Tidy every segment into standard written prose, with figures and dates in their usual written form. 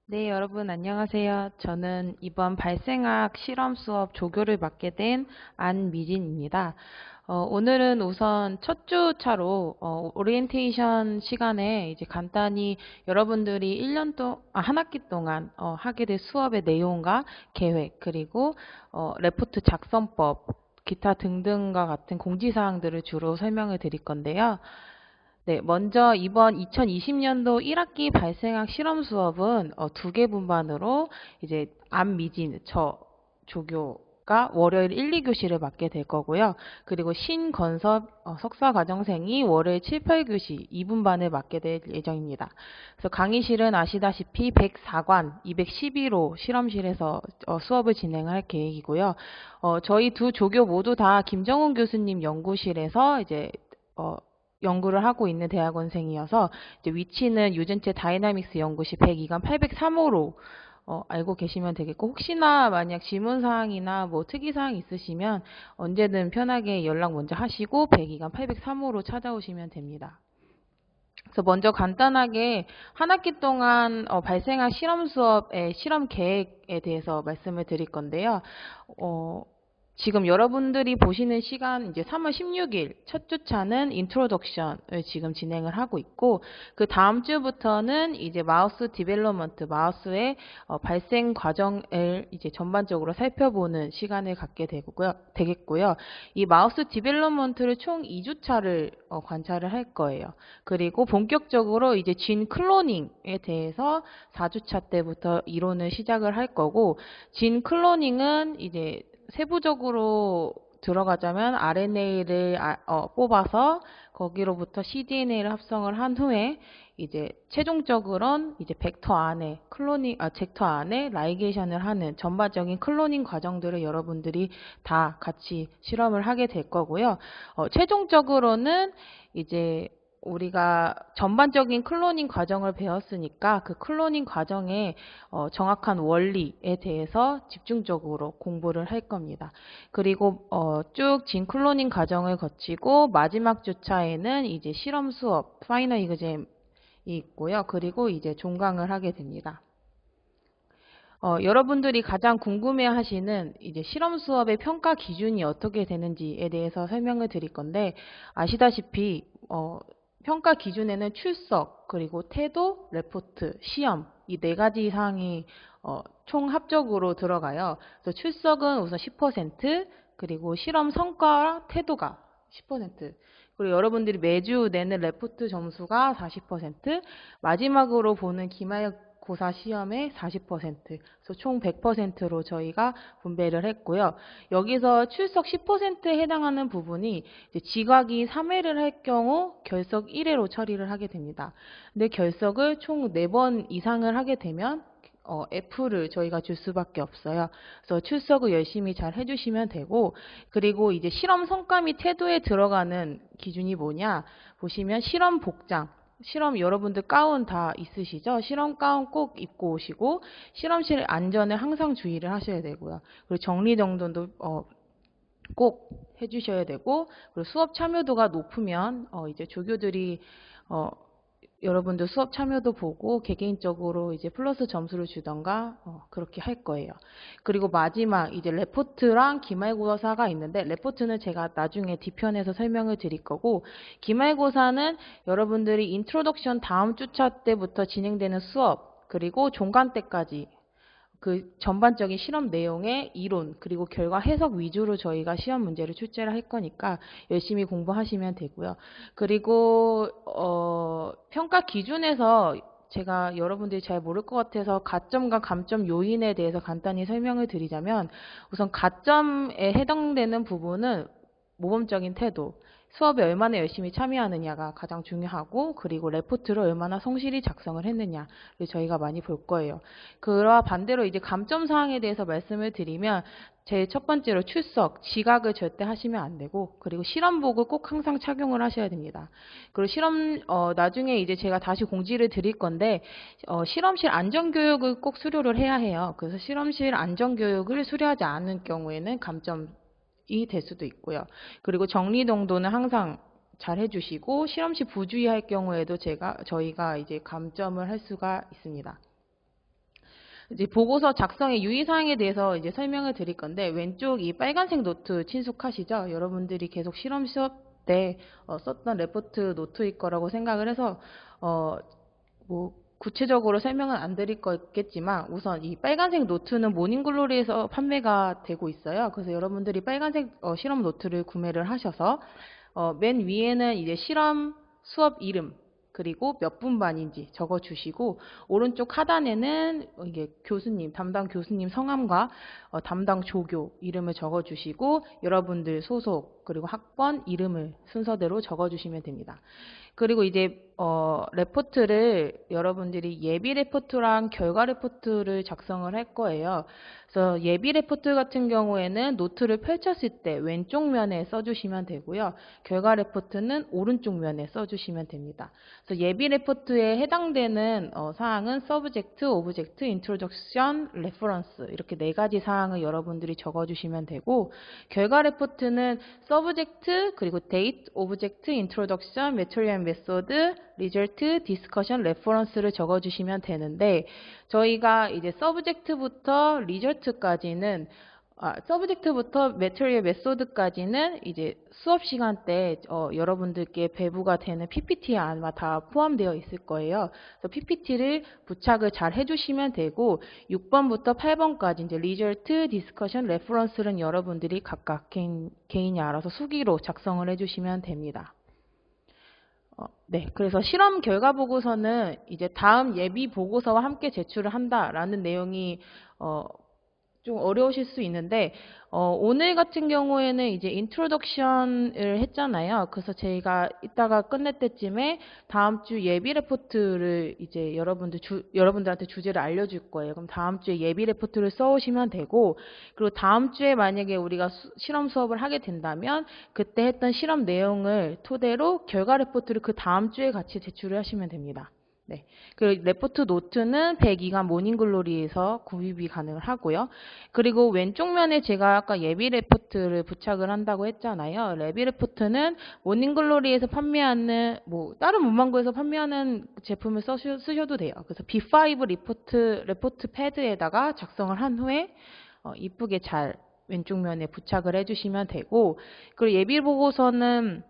네, 여러분 안녕하세요. 저는 이번 발생학 실험 수업 조교를 맡게 된 안미진입니다. 오늘은 우선 첫 주차로 오리엔테이션 시간에 이제 간단히 여러분들이 한 학기 동안 하게 될 수업의 내용과 계획, 그리고 레포트 작성법, 기타 등등과 같은 공지사항들을 주로 설명을 드릴 건데요. 네, 먼저 이번 2020년도 1학기 발생학 실험 수업은 두 개 분반으로 이제 안미진, 조교가 월요일 1, 2교시를 맡게 될 거고요. 그리고 신건섭 석사과정생이 월요일 7, 8교시 2분반을 맡게 될 예정입니다. 그래서 강의실은 아시다시피 104관 211호 실험실에서 수업을 진행할 계획이고요. 저희 두 조교 모두 다 김정훈 교수님 연구실에서 이제 연구를 하고 있는 대학원생이어서 이제 위치는 유전체 다이나믹스 연구실 102관 803호로 알고 계시면 되겠고, 혹시나 만약 질문사항이나 뭐 특이사항 있으시면 언제든 편하게 연락 먼저 하시고 102관 803호로 찾아오시면 됩니다. 그래서 먼저 간단하게 한 학기 동안 발생한 실험 수업의 실험 계획에 대해서 말씀을 드릴 건데요. 지금 여러분들이 보시는 시간 이제 3월 16일 첫 주차는 인트로덕션을 지금 진행을 하고 있고, 그 다음 주부터는 이제 마우스 디벨롭먼트, 마우스의 발생 과정을 이제 전반적으로 살펴보는 시간을 갖게 되겠고요. 이 마우스 디벨롭먼트를 총 2주차를 관찰을 할 거예요. 그리고 본격적으로 이제 진 클로닝에 대해서 4주차 때부터 이론을 시작을 할 거고, 진 클로닝은 이제 세부적으로 들어가자면 RNA를 뽑아서 거기로부터 cDNA를 합성을 한 후에 이제 최종적으로는 이제 벡터 안에 라이게이션을 하는 전반적인 클로닝 과정들을 여러분들이 다 같이 실험을 하게 될 거고요. 최종적으로는 이제 우리가 전반적인 클로닝 과정을 배웠으니까 그 클로닝 과정의 정확한 원리에 대해서 집중적으로 공부를 할 겁니다. 그리고 쭉 진 클로닝 과정을 거치고 마지막 주차에는 이제 실험 수업, 파이널 이그잼이 있고요. 그리고 이제 종강을 하게 됩니다. 여러분들이 가장 궁금해 하시는 이제 실험 수업의 평가 기준이 어떻게 되는지에 대해서 설명을 드릴 건데, 아시다시피, 평가 기준에는 출석, 그리고 태도, 레포트, 시험, 이 네 가지 사항이 총 합적으로 들어가요. 그래서 출석은 우선 10%, 그리고 실험 성과와 태도가 10%, 그리고 여러분들이 매주 내는 레포트 점수가 40%, 마지막으로 보는 기말고사 시험의 40%, 그래서 총 100%로 저희가 분배를 했고요. 여기서 출석 10%에 해당하는 부분이 이제 지각이 3회를 할 경우 결석 1회로 처리를 하게 됩니다. 근데 결석을 총 4번 이상을 하게 되면 F를 저희가 줄 수밖에 없어요. 그래서 출석을 열심히 잘 해주시면 되고, 그리고 이제 실험 성과 및 태도에 들어가는 기준이 뭐냐 보시면, 실험 복장, 실험 여러분들 가운 다 있으시죠? 실험 가운 꼭 입고 오시고, 실험실 안전에 항상 주의를 하셔야 되고요. 그리고 정리정돈도 꼭 해주셔야 되고, 그리고 수업 참여도가 높으면 이제 조교들이 어, 여러분들 수업 참여도 보고 개개인적으로 이제 플러스 점수를 주던가 그렇게 할 거예요. 그리고 마지막 이제 레포트랑 기말고사가 있는데, 레포트는 제가 나중에 뒤편에서 설명을 드릴 거고, 기말고사는 여러분들이 인트로덕션 다음 주차 때부터 진행되는 수업, 그리고 종강 때까지 그 전반적인 실험 내용의 이론, 그리고 결과 해석 위주로 저희가 시험 문제를 출제를 할 거니까 열심히 공부하시면 되고요. 그리고 평가 기준에서 제가 여러분들이 잘 모를 것 같아서 가점과 감점 요인에 대해서 간단히 설명을 드리자면, 우선 가점에 해당되는 부분은 모범적인 태도, 수업에 얼마나 열심히 참여하느냐가 가장 중요하고, 그리고 레포트를 얼마나 성실히 작성을 했느냐를 저희가 많이 볼 거예요. 그와 반대로 이제 감점 사항에 대해서 말씀을 드리면, 제일 첫 번째로 출석, 지각을 절대 하시면 안 되고, 그리고 실험복을 꼭 항상 착용을 하셔야 됩니다. 그리고 나중에 이제 제가 다시 공지를 드릴 건데, 실험실 안전교육을 꼭 수료를 해야 해요. 그래서 실험실 안전교육을 수료하지 않은 경우에는 감점이 될 수도 있고요. 그리고 정리정돈은 항상 잘 해주시고, 실험실 부주의할 경우에도 저희가 이제 감점을 할 수가 있습니다. 이제 보고서 작성의 유의사항에 대해서 이제 설명을 드릴 건데, 왼쪽 이 빨간색 노트 친숙하시죠? 여러분들이 계속 실험 수업 때 썼던 레포트 노트일 거라고 생각을 해서 뭐 구체적으로 설명은 안 드릴 거겠지만, 우선 이 빨간색 노트는 모닝글로리에서 판매가 되고 있어요. 그래서 여러분들이 빨간색 실험 노트를 구매를 하셔서 맨 위에는 이제 실험 수업 이름, 그리고 몇 분 반인지 적어주시고, 오른쪽 하단에는 이게 교수님, 담당 교수님 성함과 담당 조교 이름을 적어주시고, 여러분들 소속, 그리고 학번 이름을 순서대로 적어주시면 됩니다. 그리고 이제 레포트를 여러분들이 예비 레포트랑 결과 레포트를 작성을 할 거예요. 그래서 예비 레포트 같은 경우에는 노트를 펼쳤을 때 왼쪽 면에 써주시면 되고요. 결과 레포트는 오른쪽 면에 써주시면 됩니다. 그래서 예비 레포트에 해당되는 사항은 서브젝트, 오브젝트, 인트로덕션, 레퍼런스 이렇게 네 가지 사항을 여러분들이 적어주시면 되고, 결과 레포트는 서브젝트, 그리고 데이트, 오브젝트, 인트로덕션, 메토리얼 메소드, 리절트, 디스커션, 레퍼런스를 적어주시면 되는데, 저희가 이제 서브젝트부터 리절트까지는 서브젝트부터 메터리얼 메소드까지는 이제 수업 시간 때 여러분들께 배부가 되는 PPT에 아마 다 포함되어 있을 거예요. 그래서 PPT를 부착을 잘 해주시면 되고, 6번부터 8번까지 이제 리절트, 디스커션, 레퍼런스는 여러분들이 각각 개인이 알아서 수기로 작성을 해주시면 됩니다. 네, 그래서 실험 결과 보고서는 이제 다음 예비 보고서와 함께 제출을 한다라는 내용이 좀 어려우실 수 있는데, 오늘 같은 경우에는 이제 인트로덕션을 했잖아요. 그래서 저희가 이따가 끝낼 때쯤에 다음 주 예비 레포트를 이제 여러분들한테 주제를 알려줄 거예요. 그럼 다음 주에 예비 레포트를 써오시면 되고, 그리고 다음 주에 만약에 우리가 실험 수업을 하게 된다면 그때 했던 실험 내용을 토대로 결과 레포트를 그 다음 주에 같이 제출을 하시면 됩니다. 네. 그리고 레포트 노트는 102강 모닝글로리에서 구입이 가능을 하고요. 그리고 왼쪽 면에 제가 아까 예비 레포트를 부착을 한다고 했잖아요. 예비 레포트는 모닝글로리에서 판매하는 다른 문방구에서 판매하는 제품을 쓰셔도 돼요. 그래서 B5 레포트 패드에다가 작성을 한 후에 이쁘게 잘 왼쪽 면에 부착을 해주시면 되고, 그리고 예비 보고서는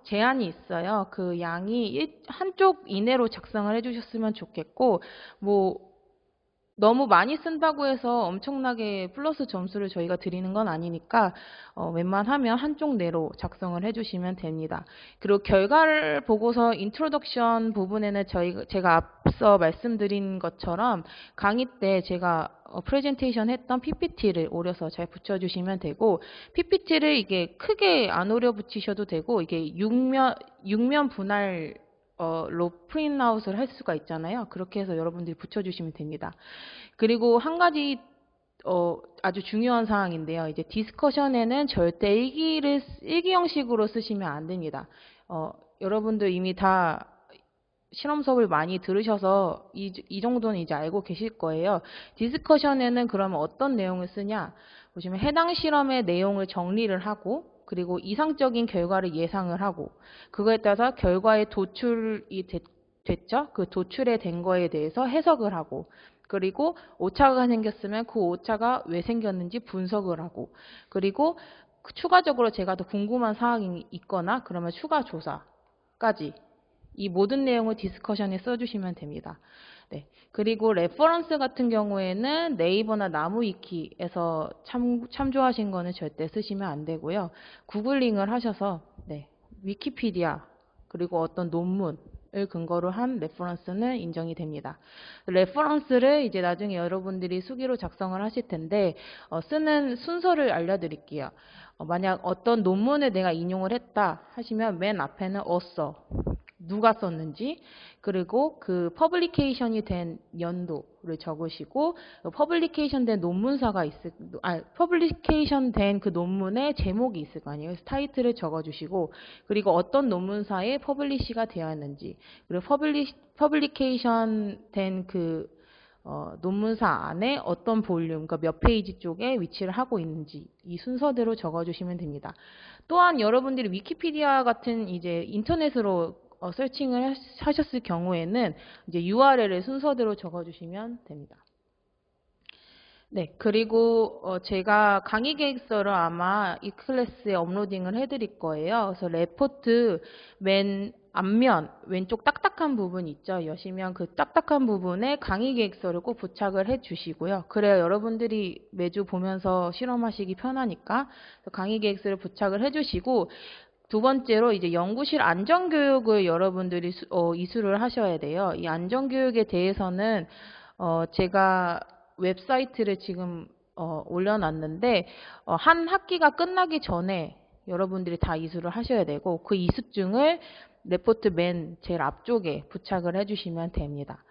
제한이 있어요. 그 양이 한쪽 이내로 작성을 해주셨으면 좋겠고, 너무 많이 쓴다고 해서 엄청나게 플러스 점수를 저희가 드리는 건 아니니까 웬만하면 한쪽 내로 작성을 해주시면 됩니다. 그리고 결과를 보고서 인트로덕션 부분에는 제가 앞서 말씀드린 것처럼 강의 때 제가 프레젠테이션 했던 PPT를 오려서 잘 붙여주시면 되고, PPT를 이게 크게 안 오려 붙이셔도 되고, 이게 6면 분할 로 프린트아웃을 할 수가 있잖아요. 그렇게 해서 여러분들이 붙여주시면 됩니다. 그리고 한 가지 아주 중요한 사항인데요. 이제 디스커션에는 절대 일기 형식으로 쓰시면 안 됩니다. 여러분들 이미 다 실험 수업을 많이 들으셔서 이 정도는 이제 알고 계실 거예요. 디스커션에는 그러면 어떤 내용을 쓰냐? 보시면 해당 실험의 내용을 정리를 하고, 그리고 이상적인 결과를 예상을 하고, 그거에 따라서 결과에 도출이 됐죠? 그 도출에 된 거에 대해서 해석을 하고, 그리고 오차가 생겼으면 그 오차가 왜 생겼는지 분석을 하고, 그리고 추가적으로 제가 더 궁금한 사항이 있거나 그러면 추가 조사까지 이 모든 내용을 디스커션에 써주시면 됩니다. 네. 그리고 레퍼런스 같은 경우에는 네이버나 나무위키에서 참조하신 거는 절대 쓰시면 안 되고요. 구글링을 하셔서 위키피디아 그리고 어떤 논문을 근거로 한 레퍼런스는 인정이 됩니다. 레퍼런스를 이제 나중에 여러분들이 수기로 작성을 하실 텐데 쓰는 순서를 알려드릴게요. 만약 어떤 논문을 내가 인용을 했다 하시면 맨 앞에는 author, 누가 썼는지, 그리고 그 퍼블리케이션이 된 연도를 적으시고, 퍼블리케이션 된 논문사가 퍼블리케이션 된 그 논문의 제목이 있을 거 아니에요. 그래서 타이틀을 적어주시고, 그리고 어떤 논문사에 퍼블리시가 되었는지, 그리고 퍼블리케이션 된 그 논문사 안에 어떤 볼륨, 그러니까 몇 페이지 쪽에 위치를 하고 있는지 이 순서대로 적어주시면 됩니다. 또한 여러분들이 위키피디아 같은 이제 인터넷으로 서칭을 하셨을 경우에는 이제 URL을 순서대로 적어주시면 됩니다. 네, 그리고 제가 강의 계획서를 아마 이 클래스에 업로딩을 해드릴 거예요. 그래서 레포트 맨 앞면 왼쪽 딱딱한 부분 있죠. 여시면 그 딱딱한 부분에 강의 계획서를 꼭 부착을 해주시고요. 그래야 여러분들이 매주 보면서 실험하시기 편하니까 강의 계획서를 부착을 해주시고, 두 번째로 이제 연구실 안전교육을 여러분들이 이수를 하셔야 돼요. 이 안전교육에 대해서는 제가 웹사이트를 지금 올려놨는데 한 학기가 끝나기 전에 여러분들이 다 이수를 하셔야 되고, 그 이수증을 레포트 맨 제일 앞쪽에 부착을 해주시면 됩니다.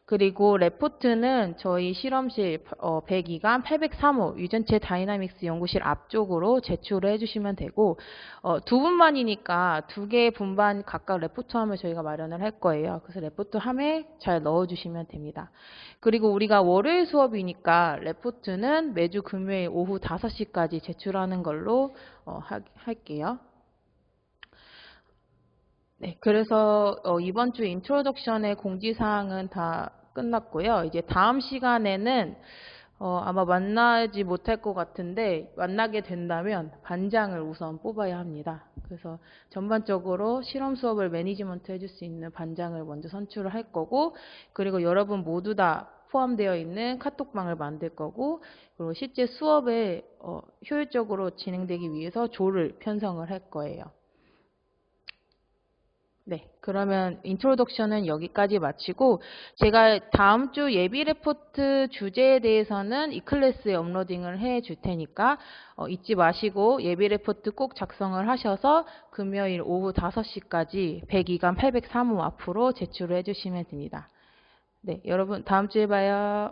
그리고 레포트는 저희 실험실 102관 803호 유전체 다이나믹스 연구실 앞쪽으로 제출을 해주시면 되고, 두 분만이니까 두 개의 분반 각각 레포트함을 저희가 마련을 할 거예요. 그래서 레포트함에 잘 넣어주시면 됩니다. 그리고 우리가 월요일 수업이니까 레포트는 매주 금요일 오후 5시까지 제출하는 걸로 할게요. 네, 그래서 이번 주 인트로덕션의 공지사항은 다 끝났고요. 이제 다음 시간에는 아마 만나지 못할 것 같은데, 만나게 된다면 반장을 우선 뽑아야 합니다. 그래서 전반적으로 실험 수업을 매니지먼트 해줄 수 있는 반장을 먼저 선출을 할 거고, 그리고 여러분 모두 다 포함되어 있는 카톡방을 만들 거고, 그리고 실제 수업에 효율적으로 진행되기 위해서 조를 편성을 할 거예요. 네, 그러면 인트로덕션은 여기까지 마치고, 제가 다음 주 예비 레포트 주제에 대해서는 이 클래스에 업로딩을 해 줄 테니까 잊지 마시고 예비 레포트 꼭 작성을 하셔서 금요일 오후 5시까지 102관 803호 앞으로 제출을 해주시면 됩니다. 네, 여러분 다음 주에 봐요.